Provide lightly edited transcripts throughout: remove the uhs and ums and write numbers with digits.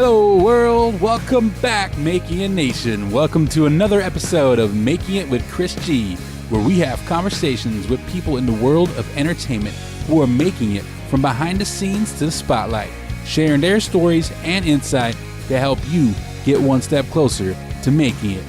Hello world, welcome back Making It Nation. Welcome to another episode of Making It with Chris G, where we have conversations with people in the world of entertainment who are making it from behind the scenes to the spotlight, sharing their stories and insight to help you get one step closer to making it.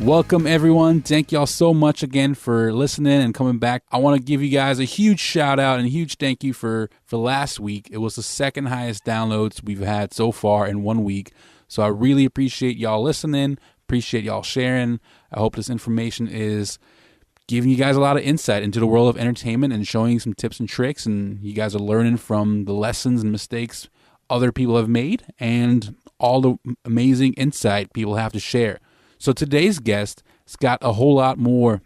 Welcome everyone. Thank y'all so much again for listening and coming back. I want to give you guys a huge shout out and a huge thank you for last week. It was the second highest downloads we've had so far in 1 week. So I really appreciate y'all listening. Appreciate y'all sharing. I hope this information is giving you guys a lot of insight into the world of entertainment and showing some tips and tricks. And you guys are learning from the lessons and mistakes other people have made and all the amazing insight people have to share. So today's guest has got a whole lot more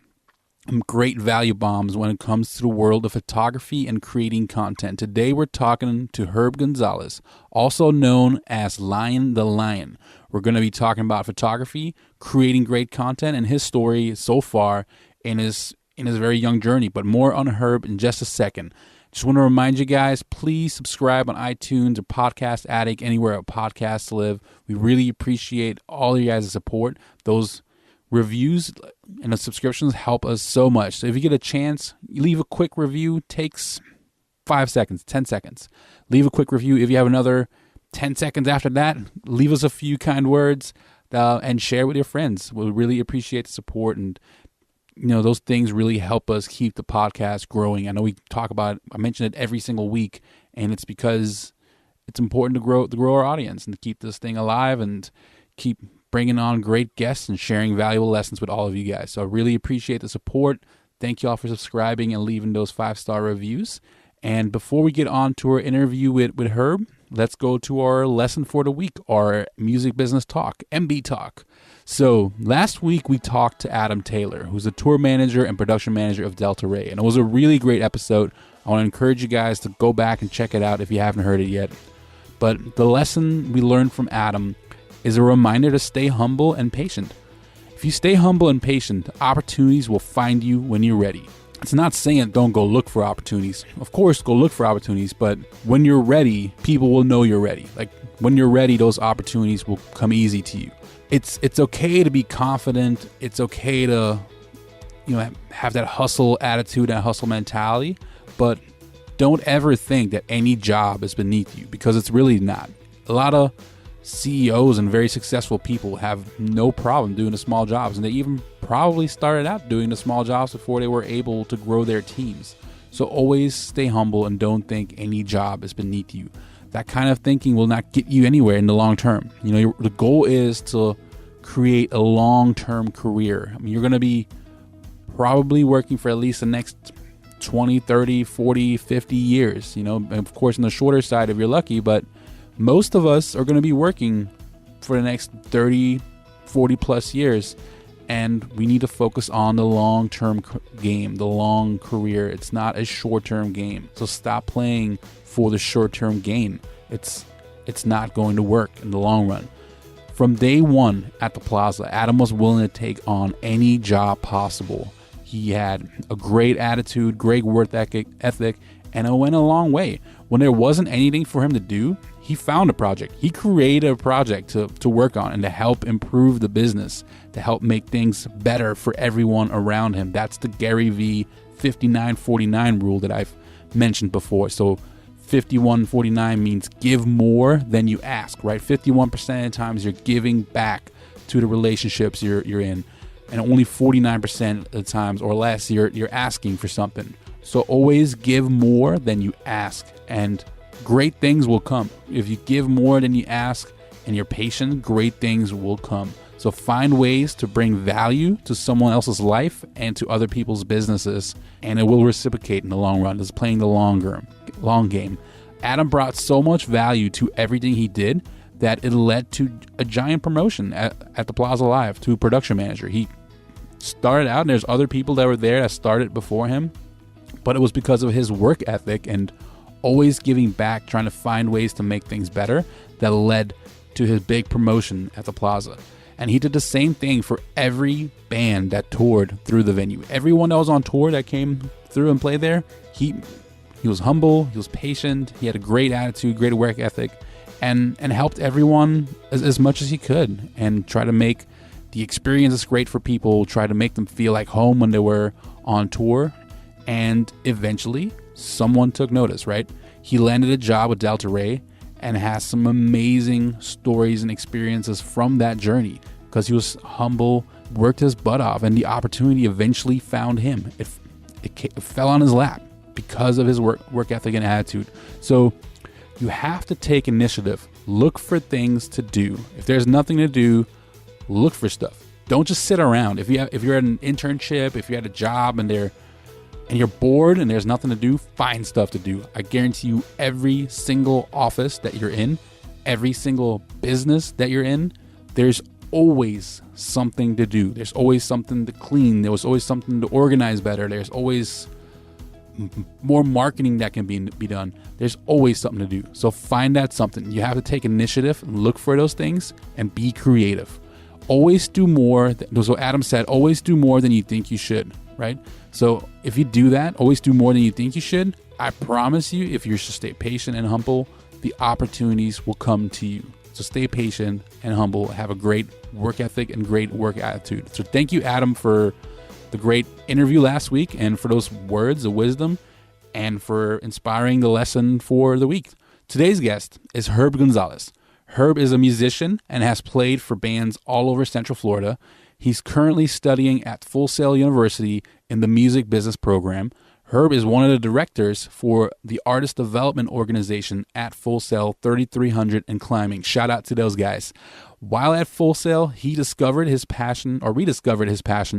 great value bombs when it comes to the world of photography and creating content. Today we're talking to Herb Gonzalez, also known as Lion the Lion. We're going to be talking about photography, creating great content, and his story so far in his very young journey. But more on Herb in just a second. Just want to remind you guys, please subscribe on iTunes or Podcast Addict, anywhere podcasts live. We really appreciate all of you guys' support. Those reviews and the subscriptions help us so much. So if you get a chance, you leave a quick review. Takes 5 seconds, 10 seconds. Leave a quick review. If you have another 10 seconds after that, leave us a few kind words and share with your friends. We'll really appreciate the support, and those things really help us keep the podcast growing. I know we talk about it, I mention it every single week, and it's because it's important to grow our audience and to keep this thing alive and keep bringing on great guests and sharing valuable lessons with all of you guys. So I really appreciate the support. Thank you all for subscribing and leaving those 5-star reviews. And before we get on to our interview with Herb, let's go to our lesson for the week, our music business talk, MB Talk. So last week we talked to Adam Taylor, who's a tour manager and production manager of Delta Ray, and it was a really great episode. I want to encourage you guys to go back and check it out if you haven't heard it yet. But the lesson we learned from Adam is a reminder to stay humble and patient. If you stay humble and patient, opportunities will find you when you're ready. It's not saying don't go look for opportunities. Of course, go look for opportunities, but when you're ready, people will know you're ready. Like when you're ready, those opportunities will come easy to you. It's okay to be confident. It's okay to have that hustle attitude and hustle mentality, but don't ever think that any job is beneath you, because it's really not. A lot of CEOs and very successful people have no problem doing the small jobs, and they even probably started out doing the small jobs before they were able to grow their teams. So always stay humble and don't think any job is beneath you. That kind of thinking will not get you anywhere in the long term. The goal is to create a long-term career. I mean, you're going to be probably working for at least the next 20, 30, 40, 50 years. Of course, on the shorter side if you're lucky, but most of us are going to be working for the next 30, 40 plus years. And we need to focus on the long-term game, the long career. It's not a short-term game. So stop playing for the short-term gain. It's not going to work in the long run. From day one at the Plaza, Adam was willing to take on any job possible. He had a great attitude, great work ethic, and it went a long way. When there wasn't anything for him to do, he found a project. He created a project to work on and to help improve the business, to help make things better for everyone around him. That's the Gary V 59-49 rule that I've mentioned before. So 51-49 means give more than you ask, right? 51% of the times you're giving back to the relationships you're in, and only 49% of the times or less you're asking for something. So always give more than you ask, and great things will come. If you give more than you ask and you're patient, great things will come. So find ways to bring value to someone else's life and to other people's businesses, and it will reciprocate in the long run. It's playing the long game. Adam brought so much value to everything he did that it led to a giant promotion at the Plaza Live to production manager. He started out, and there's other people that were there that started before him, but it was because of his work ethic and always giving back, trying to find ways to make things better, that led to his big promotion at the Plaza. And he did the same thing for every band that toured through the venue. Everyone that was on tour that came through and played there, he was humble, he was patient, he had a great attitude, great work ethic, and helped everyone as much as he could, and try to make the experience great for people, try to make them feel like home when they were on tour. And eventually someone took notice, right? He landed a job with Delta Ray and has some amazing stories and experiences from that journey, because he was humble, worked his butt off, and the opportunity eventually found him. It fell on his lap because of his work ethic and attitude. So you have to take initiative. Look for things to do. If there's nothing to do, look for stuff. Don't just sit around. If you're at an internship, if you're at a job and you're bored and there's nothing to do, find stuff to do. I guarantee you, every single office that you're in, every single business that you're in, there's always something to do. There's always something to clean. There's always something to organize better. There's always more marketing that can be done. There's always something to do. So find that something. You have to take initiative and look for those things and be creative. Always do more. So Adam said, always do more than you think you should, right? So if you do that, always do more than you think you should, I promise you, if you just stay patient and humble, the opportunities will come to you. So stay patient and humble, have a great work ethic and great work attitude. So thank you, Adam, for the great interview last week, and for those words of wisdom, and for inspiring the lesson for the week. Today's guest is Herb Gonzalez. Herb is a musician and has played for bands all over Central Florida. He's currently studying at Full Sail University in the music business program. Herb is one of the directors for the artist development organization at Full Sail 3300 and Climbing. Shout out to those guys. While at Full Sail, he rediscovered his passion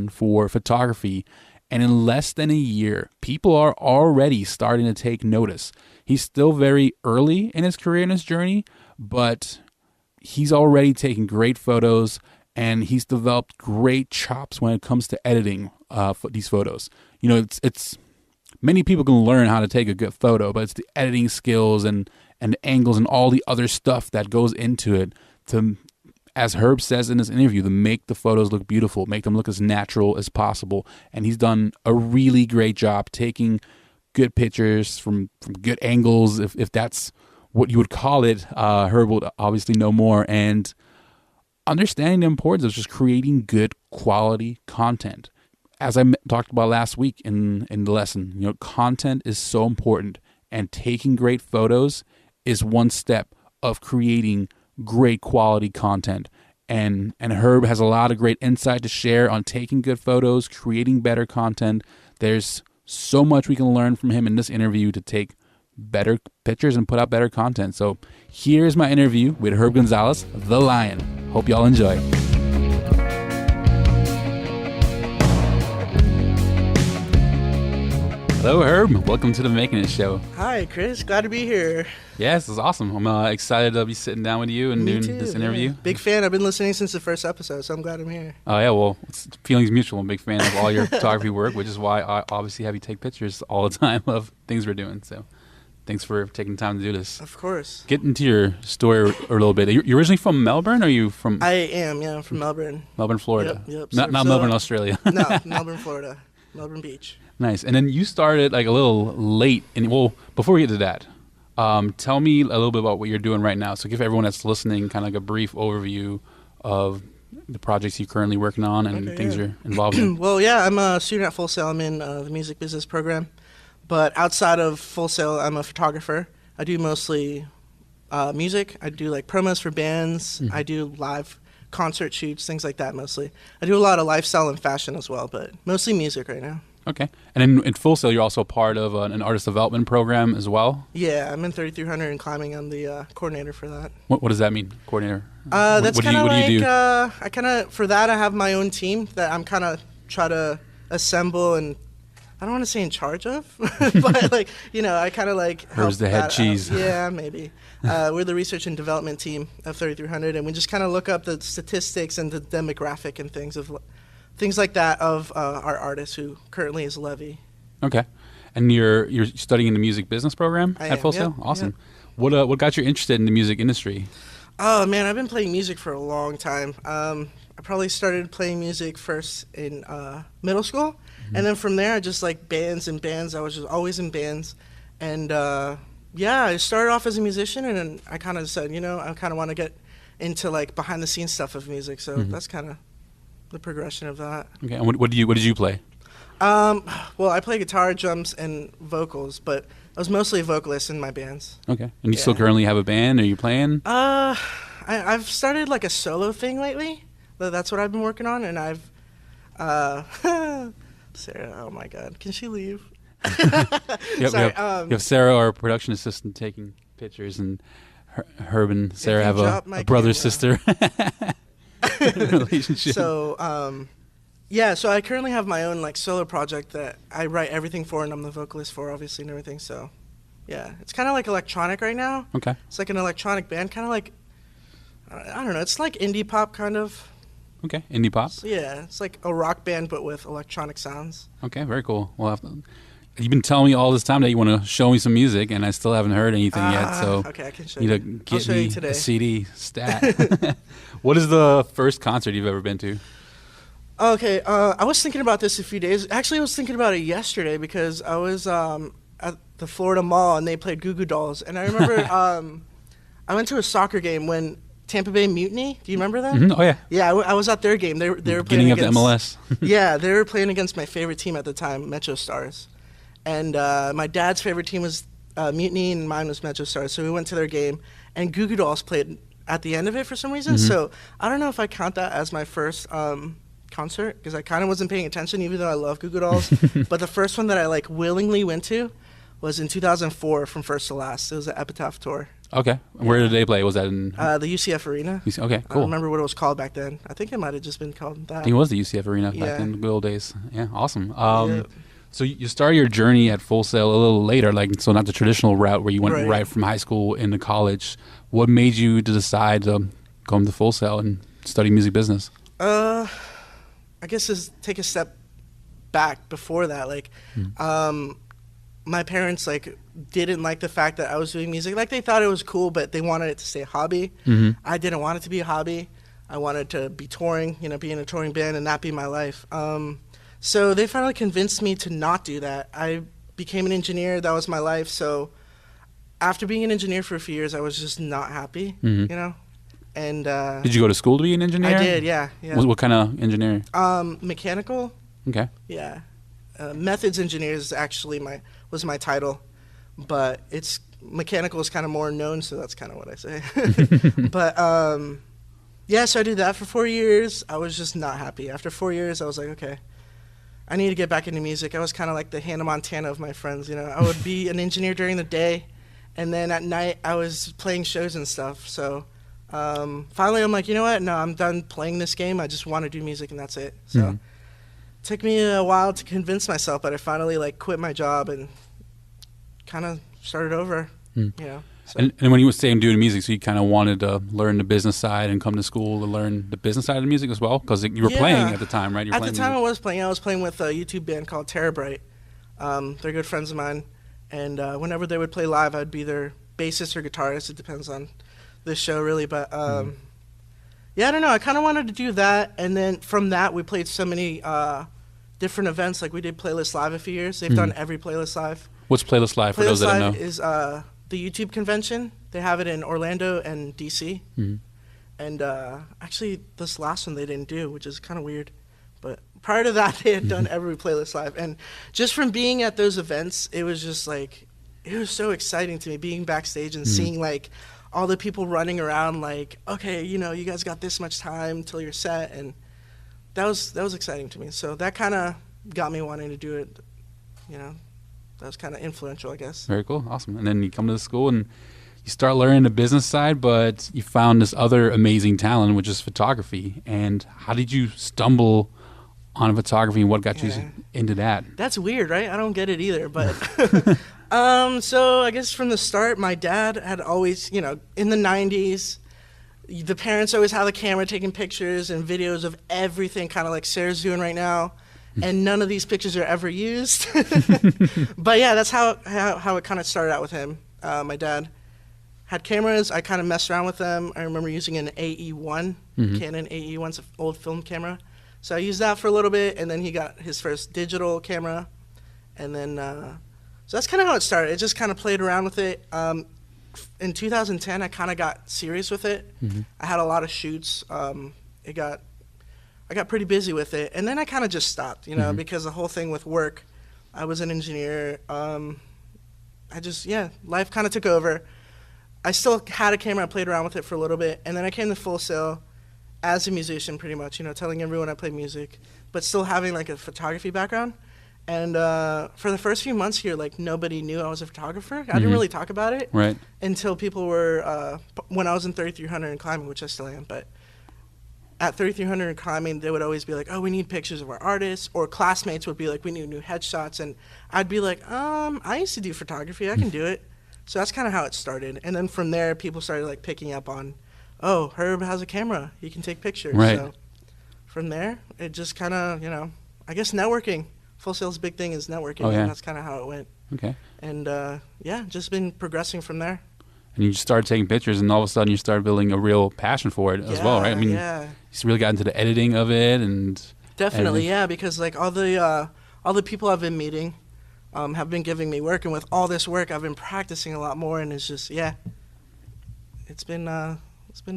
for photography. And in less than a year, people are already starting to take notice. He's still very early in his career and his journey, but he's already taking great photos, and he's developed great chops when it comes to editing for these photos. You know, it's many people can learn how to take a good photo, but it's the editing skills and the angles and all the other stuff that goes into it to, as Herb says in this interview, to make the photos look beautiful, make them look as natural as possible. And he's done a really great job taking good pictures from good angles, if that's what you would call it. Herb will obviously know more, and understanding the importance of just creating good quality content. As I talked about last week in the lesson, you know, content is so important, and taking great photos is one step of creating great quality content. And Herb has a lot of great insight to share on taking good photos, creating better content. There's so much we can learn from him in this interview to take better pictures and put out better content. So here's my interview with Herb Gonzalez, the Lion. Hope y'all enjoy. Hello, Herb. Welcome to the Making It Show. Hi, Chris. Glad to be here. Yes, this is awesome. I'm excited to be sitting down with you and doing this interview. Yeah. Big fan. I've been listening since the first episode, so I'm glad I'm here. Oh, yeah. Well, feelings mutual. I'm a big fan of all your photography work, which is why I obviously have you take pictures all the time of things we're doing. So thanks for taking the time to do this. Of course. Get into your story a little bit. You're originally from Melbourne, or are you from? I am, yeah. I'm from Melbourne. Melbourne, Florida. Yep. Not Melbourne, Australia. No, Melbourne, Florida. Melbourne Beach. Nice. And then you started like a little late. And well, before we get to that, tell me a little bit about what you're doing right now. So give everyone that's listening kind of like a brief overview of the projects you're currently working on and things you're involved in. Well, yeah, I'm a student at Full Sail. I'm in the music business program. But outside of Full Sail, I'm a photographer. I do mostly music. I do like promos for bands. Mm-hmm. I do live concert shoots, things like that mostly. I do a lot of lifestyle and fashion as well, but mostly music right now. Okay. And then in Full Sail, you're also part of an artist development program as well? Yeah, I'm in 3300 and Climbing. I'm the coordinator for that. What does that mean, coordinator? That's kind of like, do you do? I kind of, for that, I have my own team that I'm kind of try to assemble, and I don't want to say in charge of, but like, you know, I kind of like help. Where's the head cheese? Yeah, maybe. We're the research and development team of 3300, and we just kind of look up the statistics and the demographic and things like that of our artist who currently is Levy. Okay. And you're studying in the music business program at Full Sail? Awesome. Yep. What got you interested in the music industry? Oh, man, I've been playing music for a long time. I probably started playing music first in middle school, and then from there I just like bands and bands. I was just always in bands, and Yeah, I started off as a musician, and then I kind of said, I kind of want to get into like behind the scenes stuff of music. So that's kind of the progression of that. Okay, and what did you play? Well, I play guitar, drums, and vocals, but I was mostly a vocalist in my bands. Okay, and you still currently have a band? Are you playing? I've started like a solo thing lately. That's what I've been working on, and I've Sarah, oh my God, can she leave? Yep, Sorry, you have Sarah, our production assistant, taking pictures, and Herb and Sarah have a brother-sister relationship. So, yeah, so I currently have my own like solo project that I write everything for, and I'm the vocalist for, obviously, and everything. So, yeah, it's kind of like electronic right now. Okay. It's like an electronic band, kind of like, I don't know, it's like indie pop kind of. Okay, indie pop. So, yeah, it's like a rock band but with electronic sounds. Okay, very cool. Well, you've been telling me all this time that you want to show me some music, and I still haven't heard anything yet. So okay, I can show you. You. Get I'll me you today. A CD stat. What is the first concert you've ever been to? Okay, I was thinking about this a few days. Actually, I was thinking about it yesterday because I was at the Florida Mall and they played Goo Goo Dolls, and I remember I went to a soccer game when Tampa Bay Mutiny. Do you remember that? Mm-hmm. Oh yeah. Yeah, I was at their game. They were playing Beginning against of the MLS. Yeah, they were playing against my favorite team at the time, Metro Stars, and my dad's favorite team was Mutiny, and mine was Metro Stars. So we went to their game, and Goo Goo Dolls played at the end of it for some reason. So I don't know if I count that as my first concert because I kind of wasn't paying attention, even though I love Goo Goo Dolls. But the first one that I like willingly went to was in 2004 from first to last. It was an Epitaph tour. Okay. Where did they play? Was that in the UCF Arena? Okay, cool. I don't remember what it was called back then. I think it might have just been called that. I think it was the UCF Arena back in the good old days. Yeah, awesome. So you started your journey at Full Sail a little later, like so not the traditional route where you went right from high school into college. What made you to decide to come to Full Sail and study music business? I guess just take a step back before that. Like, my parents like didn't like the fact that I was doing music. Like they thought it was cool, but they wanted it to stay a hobby. I didn't want it to be a hobby. I wanted to be touring, be in a touring band and that be my life. So they finally convinced me to not do that. I became an engineer. That was my life. So after being an engineer for a few years, I was just not happy, And did you go to school to be an engineer? I did, yeah. What kind of engineering? Mechanical. Okay. Yeah. Methods engineer is actually was my title, but it's mechanical is kind of more known, so that's kind of what I say. But yeah, so I did that for 4 years. I was just not happy. After 4 years, I was like, okay, I need to get back into music. I was kind of like the Hannah Montana of my friends. I would be an engineer during the day, and then at night I was playing shows and stuff. So finally, I'm like, you know what? No, I'm done playing this game. I just want to do music, and that's it. So. It took me a while to convince myself, but I finally quit my job and kind of started over. So. And when you were saying doing music, so you kind of wanted to learn the business side and come to school to learn the business side of music as well, because you were playing at the time, right? At the time, I was playing. I was playing with a YouTube band called Terabrite. They're good friends of mine, and whenever they would play live, I'd be their bassist or guitarist. It depends on the show, really, but. Yeah, I don't know. I kind of wanted to do that, and then from that, we played so many different events. Like we did Playlist Live a few years. They've done every Playlist Live. What's Playlist Live for those that don't know? Playlist Live is the YouTube convention. They have it in Orlando and DC. And actually, this last one they didn't do, which is kind of weird. But prior to that, they had done every Playlist Live. And just from being at those events, it was just it was so exciting to me, being backstage and seeing all the people running around okay, you guys got this much time till you're set, and that was exciting to me. So that kind of got me wanting to do it. That was kind of influential, I guess. Very cool, awesome. And then you come to the school and you start learning the business side, but you found this other amazing talent, which is photography. And how did you stumble on photography, and what got you into that? That's weird, right? I don't get it either, but. So I guess from the start, my dad had always, in the 90s, the parents always had the camera taking pictures and videos of everything, kind of like Sarah's doing right now, and none of these pictures are ever used. But yeah, that's how it kind of started out with him. My dad had cameras. I kind of messed around with them. I remember using an AE1, Canon AE1's an old film camera. So I used that for a little bit, and then he got his first digital camera, and then... So that's kind of how it started. It just kind of played around with it. In 2010, I kind of got serious with it. I had a lot of shoots. I got pretty busy with it, and then I kind of just stopped, because the whole thing with work, I was an engineer. Life kind of took over. I still had a camera. I played around with it for a little bit, and then I came to Full Sail as a musician, pretty much, telling everyone I play music, but still having like a photography background. And for the first few months here, like nobody knew I was a photographer. I didn't really talk about it until people were when I was in 3300 and climbing, which I still am. But at 3300 and climbing, they would always be like, "Oh, we need pictures of our artists," or classmates would be like, "We need new headshots," and I'd be like, I used to do photography. I can do it." So that's kind of how it started. And then from there, people started like picking up on, "Oh, Herb has a camera. He can take pictures." Right. So from there, it just kind of, I guess networking. Full Sail's big thing is networking, and that's kind of how it went. Okay. And just been progressing from there. And you just started taking pictures, and all of a sudden you started building a real passion for it as well, right? I mean, you really got into the editing of it, and definitely, because like all the people I've been meeting have been giving me work, and with all this work, I've been practicing a lot more, and it's just it's been a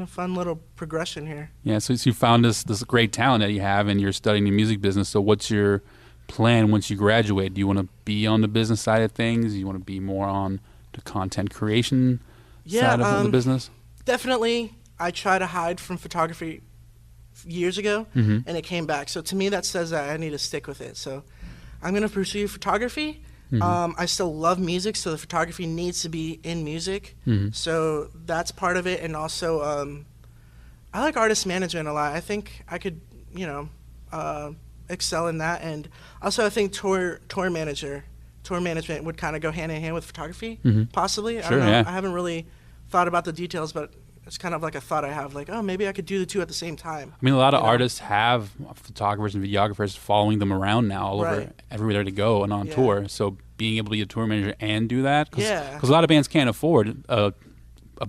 fun little progression here. Yeah, so you found this great talent that you have, and you're studying the music business. So what's your plan once you graduate? Do you want to be on the business side of things? Do you want to be more on the content creation side of the business? Definitely. I tried to hide from photography years ago, and it came back. So to me, that says that I need to stick with it. So I'm going to pursue photography. I still love music, so the photography needs to be in music. So that's part of it. And also, I like artist management a lot. I think I could, excel in that. And also, I think tour management would kind of go hand in hand with photography, possibly. Sure, I don't know. I haven't really thought about the details, but it's kind of like a thought I have, like, oh, maybe I could do the two at the same time. I mean, a lot of artists have photographers and videographers following them around now all over everywhere they go and on tour. So being able to be a tour manager and do that, because a lot of bands can't afford a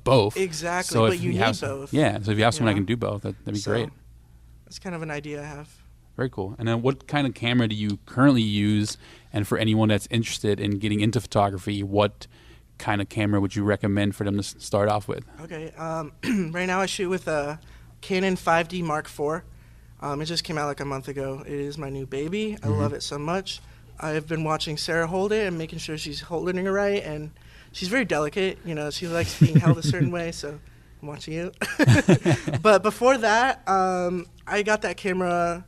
both. Exactly, so but you need both. Yeah, so if you have someone that can do both, that'd be great. That's kind of an idea I have. Very cool. And then what kind of camera do you currently use? And for anyone that's interested in getting into photography, what kind of camera would you recommend for them to start off with? Okay. Right now I shoot with a Canon 5D Mark IV. It just came out like a month ago. It is my new baby. I love it so much. I've been watching Sarah hold it and making sure she's holding it right. And she's very delicate. She likes being held a certain way. So I'm watching you. But before that, I got that camera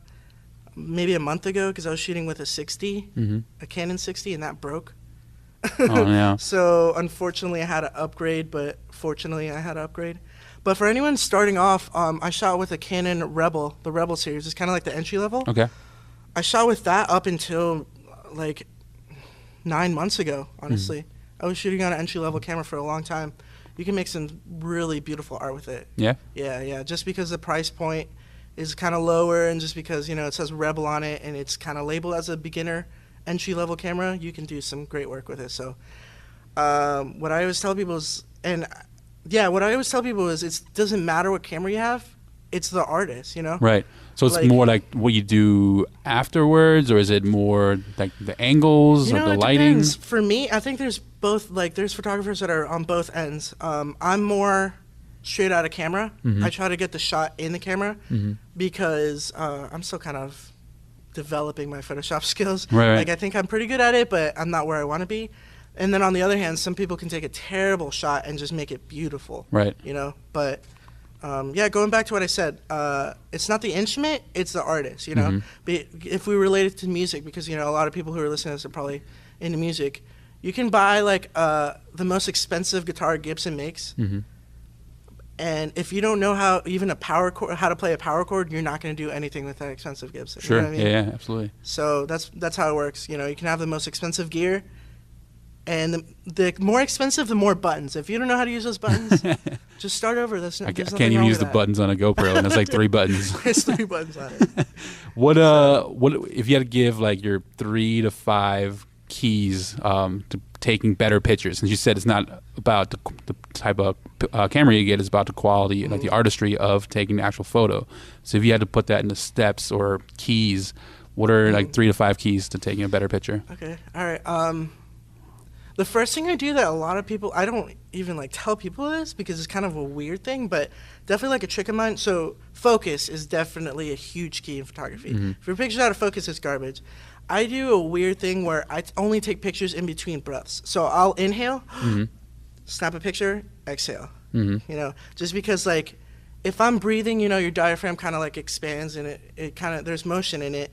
maybe a month ago because I was shooting with a 60, a Canon 60, and that broke. Oh, yeah. So unfortunately I had to upgrade, but fortunately I had to upgrade. But for anyone starting off, I shot with a Canon Rebel, the Rebel series. It's kind of like the entry level. Okay. I shot with that up until like 9 months ago, honestly. I was shooting on an entry level camera for a long time. You can make some really beautiful art with it. Yeah? Yeah. Just because the price point is kind of lower, and just because, it says Rebel on it, and it's kind of labeled as a beginner entry-level camera, you can do some great work with it. So what I always tell people is, it doesn't matter what camera you have, it's the artist, Right. So it's more like what you do afterwards, or is it more like the angles or the lighting? Depends. For me, I think there's both, there's photographers that are on both ends. I'm more straight out of camera. I try to get the shot in the camera because I'm still kind of developing my Photoshop skills. Right. Like, I think I'm pretty good at it, but I'm not where I want to be. And then on the other hand, some people can take a terrible shot and just make it beautiful. Right. But going back to what I said, it's not the instrument, it's the artist, If we relate it to music, because, a lot of people who are listening to this are probably into music, you can buy the most expensive guitar Gibson makes. And if you don't know how to play a power chord, you're not going to do anything with that expensive Gibson. Sure. You know what I mean? Yeah, absolutely. So that's how it works. You can have the most expensive gear, and the more expensive, the more buttons. If you don't know how to use those buttons, just start over. I can't even use the buttons on a GoPro, and it's like 3 buttons. There's 3 buttons on it. What if you had to give your 3 to 5 keys to taking better pictures? Since you said it's not about the type of camera you get, it's about the quality and the artistry of taking the actual photo. So if you had to put that into steps or keys, what are 3 to 5 keys to taking a better picture? Okay, all right. The first thing I do that a lot of people, I don't even like tell people this because it's kind of a weird thing, but definitely like a trick of mine. So focus is definitely a huge key in photography. If your picture's out of focus, it's garbage. I do a weird thing where I only take pictures in between breaths. So I'll inhale, snap a picture, exhale. You know, just because like if I'm breathing, you know, your diaphragm kind of like expands and it kind of, there's motion in it.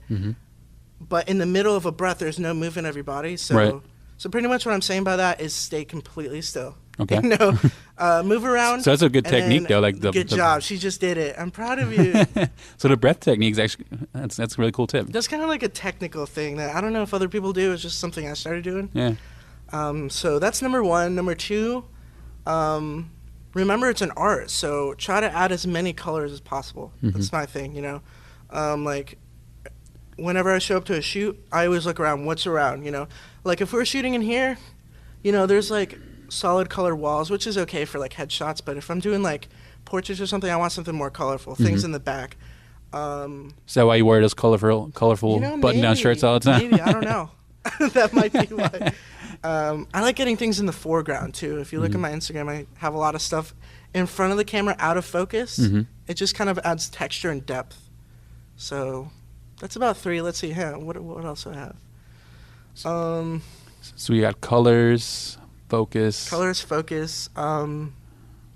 But in the middle of a breath, there's no movement of your body. So, so pretty much what I'm saying by that is stay completely still. Okay. You know, move around. So that's a good technique, though. Like good job. She just did it. I'm proud of you. So the breath technique is actually, that's a really cool tip. That's kind of like a technical thing that I don't know if other people do. It's just something I started doing. Yeah. So that's number one. Number two, remember it's an art. So try to add as many colors as possible. That's my thing, you know. Like whenever I show up to a shoot, I always look around. What's around, you know? Like if we're shooting in here, you know, there's like solid color walls, which is okay for like headshots. But if I'm doing like portraits or something, I want something more colorful. Things in the back. Is that why you wear those colorful you know, button-down shirts all the time? Maybe, I don't know. That might be why. I like getting things in the foreground too. If you look at my Instagram, I have a lot of stuff in front of the camera out of focus. It just kind of adds texture and depth. So that's about three. Let's see. What else do I have? So we got colors, focus.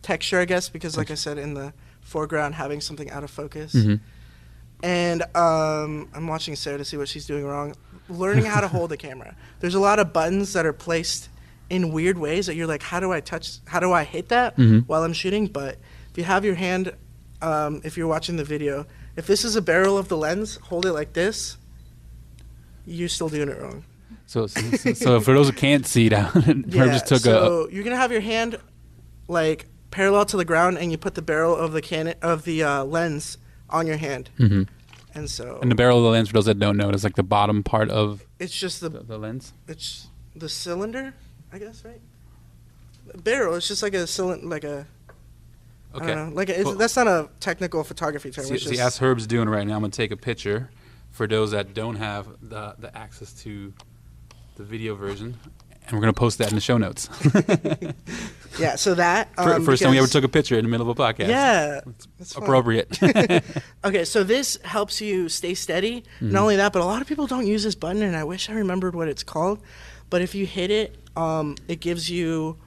Texture, I guess, because like I said, in the foreground, having something out of focus. And I'm watching Sarah to see what she's doing wrong. Learning how to hold the camera. There's a lot of buttons that are placed in weird ways that you're like, how do I hit that while I'm shooting? But if you have your hand, if you're watching the video, if this is a barrel of the lens, hold it like this, you're still doing it wrong. So for those who can't see that, Herb just took so you're gonna have your hand like parallel to the ground, and you put the barrel of the lens on your hand. And the barrel of the lens, for those that don't know, is like the bottom part of it's just the lens. It's the cylinder, I guess, right? The barrel. It's just like a cylinder, like a. Okay. I don't know, like that's not a technical photography term. See, as Herb's doing right now, I'm gonna take a picture for those that don't have the access to the video version, and we're gonna post that in the show notes. Yeah, so that first time we ever took a picture in the middle of a podcast. Yeah, that's appropriate. Okay, so this helps you stay steady. Not only that, but a lot of people don't use this button, and I wish I remembered what it's called. But if you hit it, it gives you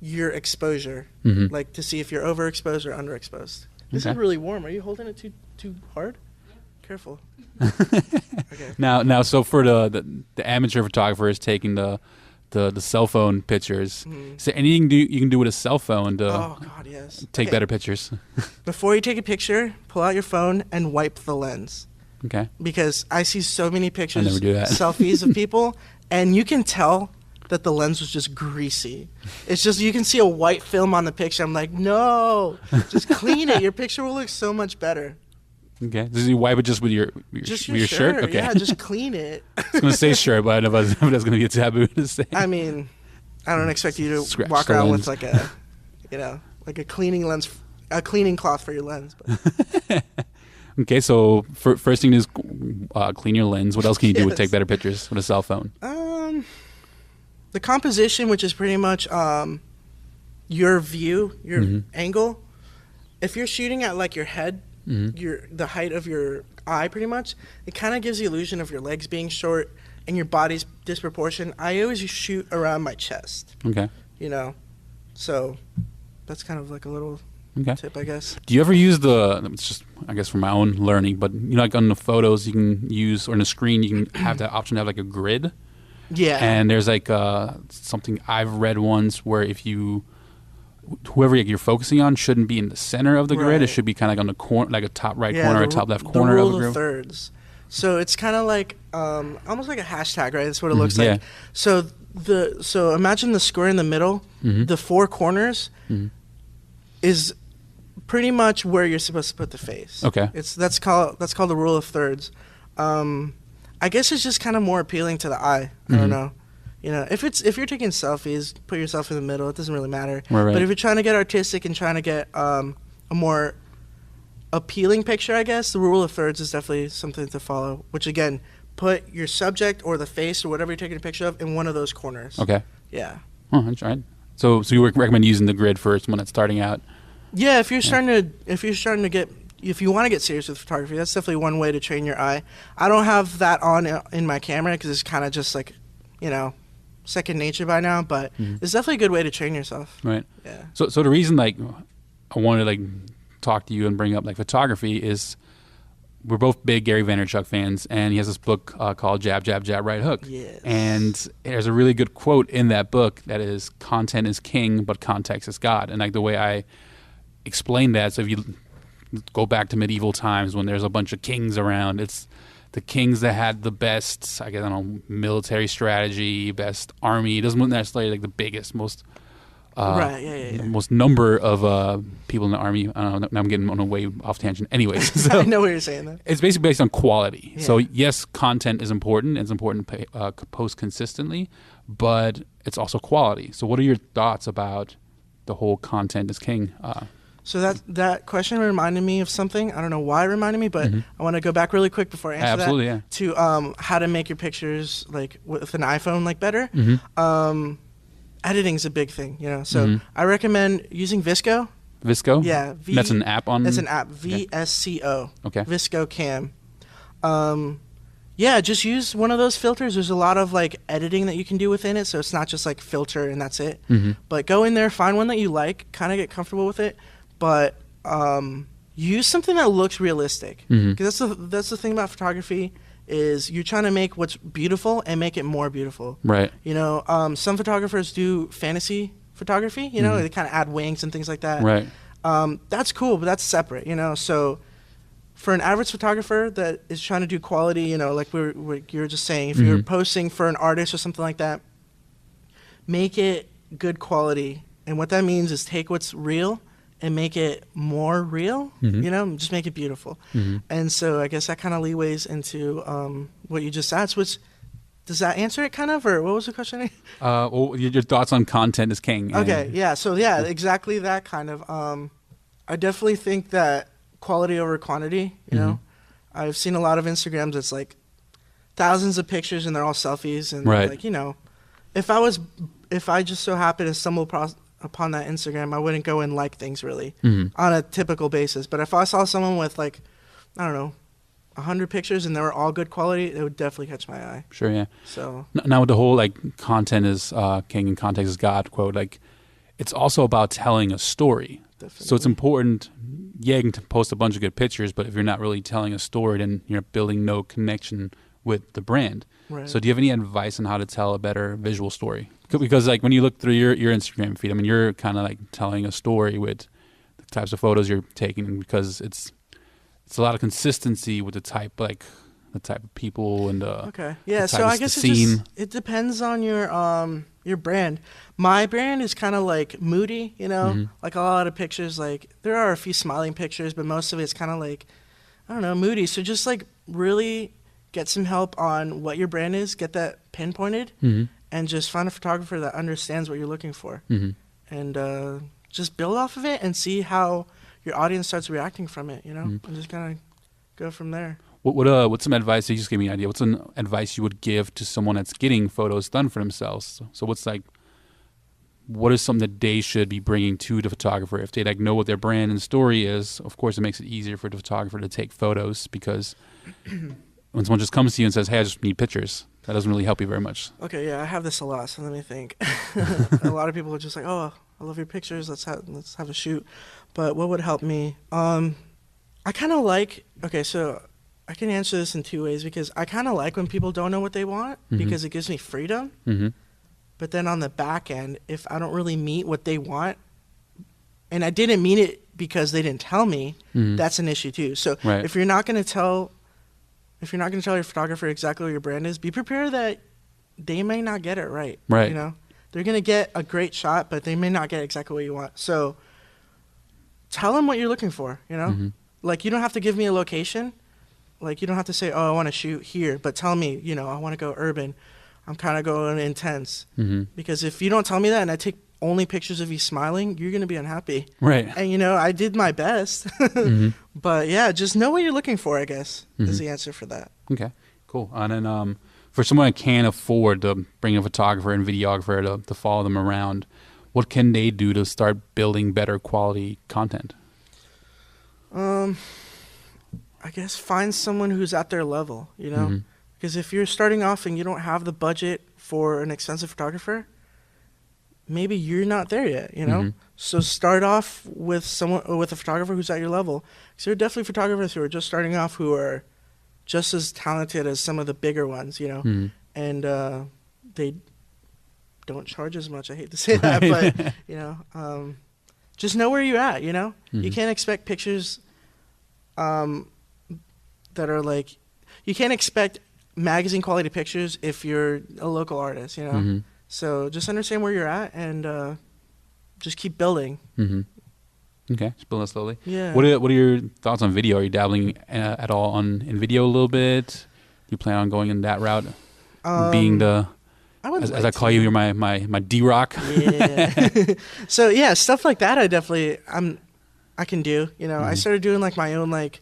your exposure, like to see if you're overexposed or underexposed. This is really warm. Are you holding it too hard? Careful. Okay. Now, so for the amateur photographer is taking the cell phone pictures. Is there anything you can do with a cell phone to take better pictures? Before you take a picture, pull out your phone and wipe the lens. Okay. Because I see so many pictures, I never do that. selfies of people, and you can tell that the lens was just greasy. It's just, you can see a white film on the picture. I'm like, no, just clean it. Your picture will look so much better. Okay. Does you wipe it just with your shirt? Okay. Yeah, just clean it. I was going to say shirt, but I don't know if that's going to be a taboo to say. I mean, I don't expect you to walk around with like a, like a cleaning cloth for your lens. But. Okay, so first thing is clean your lens. What else can you do to take better pictures with a cell phone? The composition, which is pretty much your view, your angle. If you're shooting at like your head, the height of your eye, pretty much, it kind of gives the illusion of your legs being short and your body's disproportionate. I always shoot around my chest. Okay. So that's kind of like a little tip, I guess. Do you ever use it's just, I guess, for my own learning, but like on the photos you can use, or on the screen you can have that option to have like a grid. Yeah. And there's like something I've read once where if whoever you're focusing on shouldn't be in the center of the grid. It should be kind of like on the corner, like a top right corner or top left corner of the grid. The rule of thirds. So it's kind of like almost like a hashtag, right? That's what it looks like. So imagine the square in the middle. The four corners is pretty much where you're supposed to put the face. Okay. That's called the rule of thirds. I guess it's just kind of more appealing to the eye. I don't know. If you're taking selfies, put yourself in the middle. It doesn't really matter. Right. But if you're trying to get artistic and trying to get a more appealing picture, I guess the rule of thirds is definitely something to follow. Which again, put your subject or the face or whatever you're taking a picture of in one of those corners. Okay. Yeah. Oh, that's right. So you would recommend using the grid for someone that's starting out? Yeah, if you want to get serious with photography, that's definitely one way to train your eye. I don't have that on in my camera because it's kind of just like, second nature by now. But it's definitely a good way to train yourself. Right. Yeah. So the reason I wanted to talk to you and bring up photography is we're both big Gary Vaynerchuk fans, and he has this book called Jab, Jab, Jab, Right Hook. Yes. And there's a really good quote in that book that is, content is king, but context is God. And the way I explain that, so if you go back to medieval times when there's a bunch of kings around, it's the kings that had the best, military strategy, best army. It doesn't necessarily the biggest, most most number of people in the army. I don't know, now I'm getting on a way off tangent. Anyways, so I know what you're saying though. It's basically based on quality. Yeah. So yes, content is important. It's important to post consistently, but it's also quality. So what are your thoughts about the whole content is king? So that question reminded me of something. I don't know why it reminded me, but I want to go back really quick before I answer that to how to make your pictures with an iPhone better. Editing is a big thing, So I recommend using VSCO. VSCO? Yeah. That's an app on? That's an app. VSCO. Okay. VSCO Cam. Just use one of those filters. There's a lot of editing that you can do within it, so it's not just filter and that's it. But go in there, find one that you like, kind of get comfortable with it, but use something that looks realistic. Because that's the thing about photography. Is you're trying to make what's beautiful and make it more beautiful. Right. Some photographers do fantasy photography, they kind of add wings and things like that. Right. That's cool, but that's separate, So for an average photographer that is trying to do quality, like you were just saying, if you're posting for an artist or something like that, make it good quality. And what that means is take what's real and make it more real, just make it beautiful. And so I guess that kind of leeways into what you just asked, which, does that answer it kind of, or what was the question? Your thoughts on content is king. Okay, yeah, so exactly that kind of. I definitely think that quality over quantity, I've seen a lot of Instagrams that's thousands of pictures and they're all selfies and if I just so happen to stumble upon that Instagram, I wouldn't go and like things really on a typical basis. But if I saw someone with 100 pictures and they were all good quality, it would definitely catch my eye. Sure, yeah. So now with the whole content is king and context is God quote, it's also about telling a story. Definitely. So it's important. Yeah, you can post a bunch of good pictures, but if you're not really telling a story, then you're building no connection with the brand. Right. So do you have any advice on how to tell a better visual story? Because when you look through your Instagram feed, you're kind of telling a story with the types of photos you're taking, because it's a lot of consistency with the type of people and okay. Yeah, so I guess it depends on your brand. My brand is kind of moody, a lot of pictures, there are a few smiling pictures, but most of it's kind of I don't know, moody. So just really get some help on what your brand is, get that pinpointed, and just find a photographer that understands what you're looking for, and just build off of it and see how your audience starts reacting from it, and just kind of go from there. What's some advice? You just gave me an idea. What's some advice you would give to someone that's getting photos done for themselves? So what is something that they should be bringing to the photographer if they know what their brand and story is? Of course, it makes it easier for the photographer to take photos, because when someone just comes to you and says, "Hey, I just need pictures," that doesn't really help you very much. Okay, yeah, I have this a lot, so let me think. A lot of people are just "Oh, I love your pictures. Let's have a shoot." But what would help me? I kind of okay, so I can answer this in two ways, because I kind of like when people don't know what they want, because it gives me freedom. But then on the back end, if I don't really meet what they want, and I didn't mean it because they didn't tell me, that's an issue too. So if you're not going to tell your photographer exactly what your brand is, be prepared that they may not get it right. Right. They're going to get a great shot, but they may not get exactly what you want. So tell them what you're looking for, you don't have to give me a location. You don't have to say, "Oh, I want to shoot here," but tell me, I want to go urban. I'm kind of going intense. Because if you don't tell me that and I take only pictures of you smiling, you're going to be unhappy. Right. And, I did my best. But, yeah, just know what you're looking for, I guess, is the answer for that. Okay, cool. And then for someone that can't afford to bring a photographer and videographer to follow them around, what can they do to start building better quality content? I guess find someone who's at their level, you know? Because if you're starting off and you don't have the budget for an expensive photographer, maybe you're not there yet, you know? So start off with with a photographer who's at your level. Because there are definitely photographers who are just starting off who are just as talented as some of the bigger ones, you know? And they don't charge as much. I hate to say that, but, you know, just know where you're at, you know? You can't expect pictures that are like, you can't expect magazine quality pictures if you're a local artist, you know? So just understand where you're at and just keep building. Okay, just building slowly. Yeah. What are your thoughts on video? Are you dabbling at all in video a little bit? Do you plan on going in that route? Being the, as I call you, you're my D-Rock. Yeah. So yeah, stuff like that I can do, you know. I started doing like my own like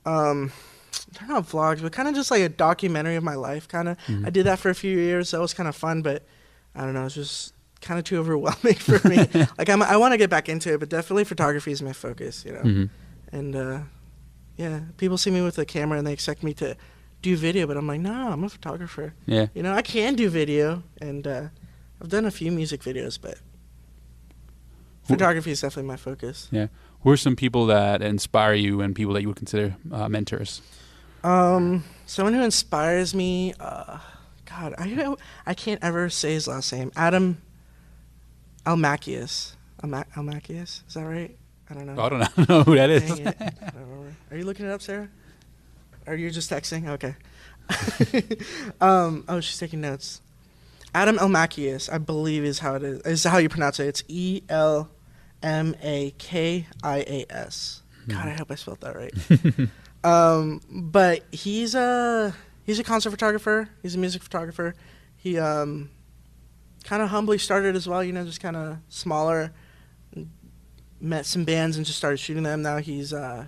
they're not vlogs, but kind of just like a documentary of my life kind of. I did that for a few years. That was kind of fun, but I don't know, it's just kind of too overwhelming for me. Like I want to get back into it, but definitely photography is my focus, you know. And yeah, people see me with a camera and they expect me to do video, but I'm like, no, I'm a photographer. Yeah. You know, I can do video, and I've done a few music videos, but photography is definitely my focus. Yeah. Who are some people that inspire you and people that you would consider mentors? Someone who inspires me, God, I can't ever say his last name. Adam Almachius. Almachius? Is that right? I don't know. I don't know who that is. Dang it. I don't remember. Are you looking it up, Sarah? Or you're just texting? Okay. Oh, she's taking notes. Adam Almachius, I believe is how it is how you pronounce it. It's Elmakias. God, I hope I spelled that right. But he's a concert photographer. He's a music photographer. He kind of humbly started as well, you know, just kind of smaller. Met some bands and just started shooting them. Now he's the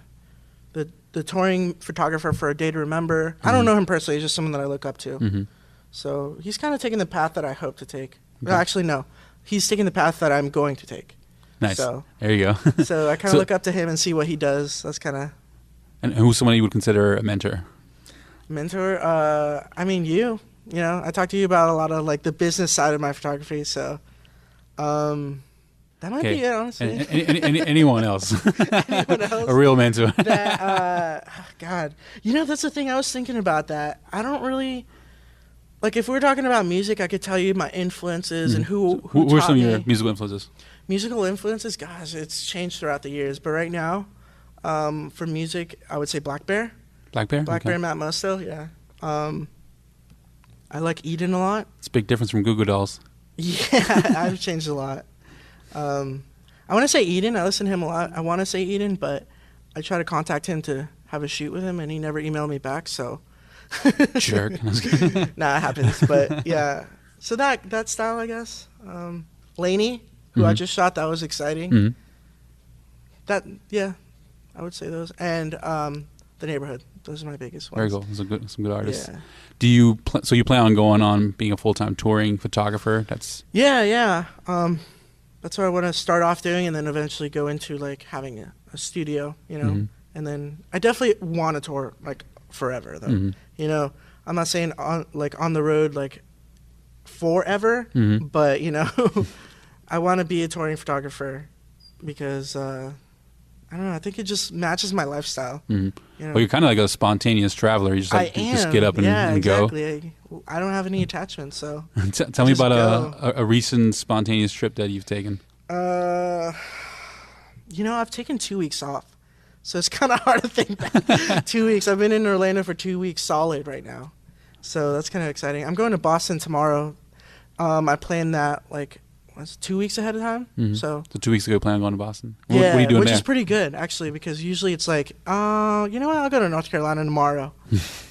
touring photographer for A Day to Remember. I don't know him personally. He's just someone that I look up to. So he's kind of taking the path that I hope to take. Okay. Well, actually, no. He's taking the path that I'm going to take. Nice. So, there you go. So I kind of look up to him and see what he does. That's kind of... And who's someone you would consider a mentor? Mentor? I mean, you know, I talk to you about a lot of, like, the business side of my photography, so... that might be it, honestly. Anyone else? Anyone else? A real mentor. God. You know, that's the thing. I was thinking about that. I don't really... Like, if we're talking about music, I could tell you my influences and who are some of your musical influences? Musical influences? Gosh, it's changed throughout the years. But right now, for music, I would say Black Bear. Black Bear? Black Bear, Matt Musto, yeah. I like Eden a lot. It's a big difference from Goo Goo Dolls. Yeah, I've changed a lot. I want to say Eden. I listen to him a lot. I want to say Eden, but I try to contact him to have a shoot with him, and he never emailed me back, so... Jerk. Nah, it happens, but yeah. So that style, I guess. Laney, who I just shot, that was exciting. That, yeah, I would say those. And The Neighborhood. Those are my biggest ones. Very cool. Those are some good artists. Yeah. Do you so you plan on going on being a full-time touring photographer? Yeah. That's what I want to start off doing, and then eventually go into like having a studio, you know. And then I definitely want to tour like forever, though. You know, I'm not saying on the road like forever, but you know, I want to be a touring photographer because I don't know. I think it just matches my lifestyle. You know? Well, you're kind of like a spontaneous traveler. You just just get up and go. Exactly. I don't have any attachments, so. Tell me about a recent spontaneous trip that you've taken. You know, I've taken 2 weeks off. So it's kind of hard to think that 2 weeks. I've been in Orlando for 2 weeks solid right now. So that's kind of exciting. I'm going to Boston tomorrow. I planned that 2 weeks ahead of time. So 2 weeks ago, you plan on going to Boston? Yeah, what are you doing which there? is pretty good, actually, because usually it's like, you know what, I'll go to North Carolina tomorrow.